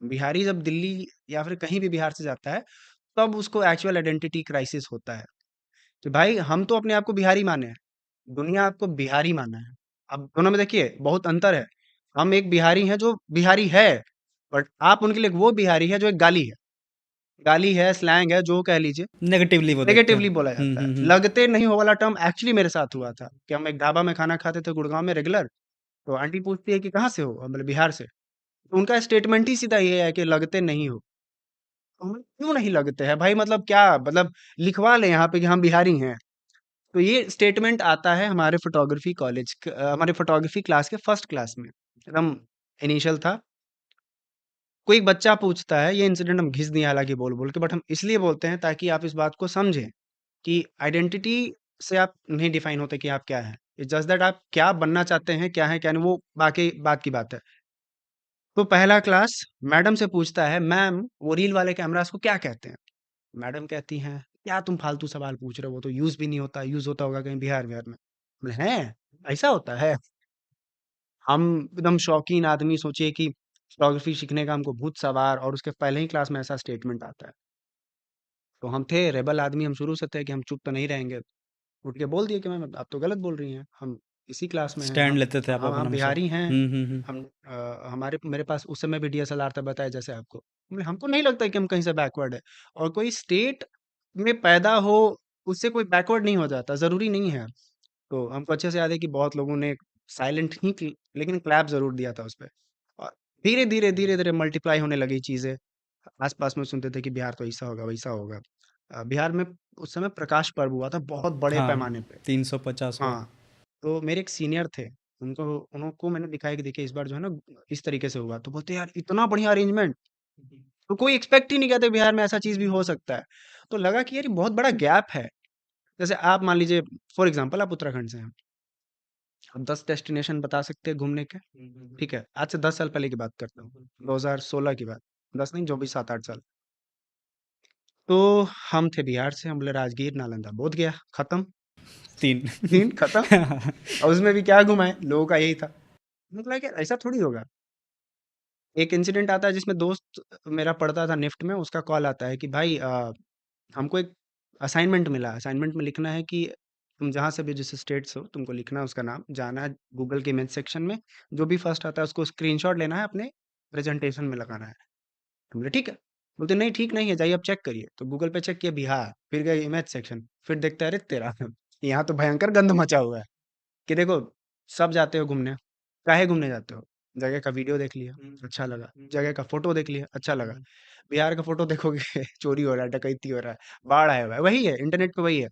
बिहारी जब दिल्ली या फिर कहीं भी बिहार से जाता है, तब उसको एक्चुअल आइडेंटिटी क्राइसिस होता है कि भाई हम तो अपने आप को बिहारी माने हैं, दुनिया आपको बिहारी माना है। अब दोनों में देखिए बहुत अंतर है। हम एक बिहारी हैं जो बिहारी है, बट आप उनके लिए वो बिहारी है जो एक गाली है, स्लैंग है, जो कह लीजिए, नेगेटिवली वो देखते हैं। नेगेटिवली बोला जाता है। लगते नहीं हो वाला टर्म एक्चुअली मेरे साथ हुआ था कि हम एक ढाबा में खाना खाते थे गुड़गांव में रेगुलर। तो आंटी पूछती है कि कहाँ से हो, हम बोले बिहार से। तो उनका स्टेटमेंट ही सीधा ये है कि लगते नहीं हो। तो हम क्यों नहीं लगते हैं भाई, मतलब क्या, मतलब लिखवा ले यहाँ पे कि हम बिहारी हैं। तो ये स्टेटमेंट आता है हमारे फोटोग्राफी हमारे फोटोग्राफी क्लास के फर्स्ट क्लास में, एकदम इनिशियल था। कोई एक बच्चा पूछता है, ये इंसिडेंट हम घिस दिए हालांकि बोल बोल के, बट हम इसलिए बोलते हैं ताकि आप इस बात को समझें कि आइडेंटिटी से आप नहीं डिफाइन होते कि आप क्या हैं। इट्स जस्ट दैट आप क्या बनना चाहते हैं, क्या है क्या नहीं, वो बाकी बात की बात है। तो पहला क्लास मैडम से पूछता है, मैम वो रील वाले कैमरास को क्या कहते हैं। मैडम कहती हैं, क्या तुम फालतू सवाल पूछ रहे हो, वो तो यूज भी नहीं होता, यूज होता होगा कहीं बिहार बिहार में। बोले, हैं ऐसा होता है। हम एकदम शौकीन आदमी, सोचिए कि फोटोग्राफी सीखने का हमको भूत सवार, और उसके पहले ही क्लास में ऐसा स्टेटमेंट आता है। तो हम थे रेबल आदमी, हम शुरू से थे कि हम चुप तो नहीं रहेंगे। उठ के बोल दिए कि मैम आप तो गलत बोल रही हैं, हम इसी क्लास में हैं, स्टैंड हम लेते थे आप हम अपना हमेशा। बिहारी हैं। हम्म। हम हमारे मेरे पास उस समय भी डीएसएलआर था, बताया जैसे आपको। हमको नहीं लगता कि हम कहीं से बैकवर्ड है। और कोई स्टेट में पैदा हो, उससे कोई बैकवर्ड नहीं हो जाता, जरूरी नहीं है। तो हमको अच्छे से याद है कि बहुत लोगों ने साइलेंट ही लेकिन क्लैप जरूर दिया था उस पर। और धीरे धीरे मल्टीप्लाई होने लगी चीजें। आस-पास में सुनते थे कि बिहार तो ऐसा होगा, वैसा होगा। बिहार में उस समय प्रकाश पर्व हुआ था बहुत बड़े हाँ, पैमाने पे। 350वां। हाँ, तो मेरे एक सीनियर थे, उनको उनको मैंने दिखाया कि देखिए इस बार जो है ना इस तरीके से हुआ। तो बोलते यार इतना बढ़िया अरेंजमेंट, तो कोई एक्सपेक्ट ही नहीं किया था बिहार में ऐसा चीज़ भी हो सकता है। तो लगा कि यार ये बहुत बड़ा गैप है। जैसे आप मान लीजिए, फॉर एग्ज़ाम्पल आप उत्तराखंड से हैं, आप 10 डेस्टिनेशन बता सकते हैं घूमने के, ठीक है? आज से 10 साल पहले की बात करता हूँ, 2016 की बात, 10 नहीं जो भी 7-8 साल। तो हम थे बिहार से, हम बोले राजगीर, नालंदा, बोध गया, खत्म, 3। दिन खत्म। और उसमें भी क्या घुमाएं, लोगों का यही था। मतलब कि ऐसा थोड़ी होगा। एक इंसिडेंट आता है जिसमें दोस्त मेरा पढ़ता था निफ्ट में, उसका कॉल आता है कि भाई हमको एक असाइनमेंट मिला, असाइनमेंट में लिखना है कि तुम जहाँ से भी जिस स्टेट से हो तुमको लिखना है उसका नाम, जाना है गूगल के इमेज सेक्शन में, जो भी फर्स्ट आता है उसको स्क्रीनशॉट लेना है, अपने प्रेजेंटेशन में लगाना है। तो बोले ठीक है। बोलते नहीं ठीक नहीं है, जाइए आप चेक करिए। तो गूगल पे चेक किया बिहार, फिर गए इमेज सेक्शन, फिर देखते हैं अरे तेरा यहाँ तो भयंकर गंद मचा हुआ है। कि देखो, सब जाते हो घूमने, काहे घूमने जाते हो? जगह का वीडियो देख लिया, अच्छा लगा। जगह का फोटो देख लिया, अच्छा लगा। बिहार का फोटो देखोगे चोरी हो रहा है, डकैती हो रहा है, बाढ़ आया हुआ है, वही है इंटरनेट पे, वही है।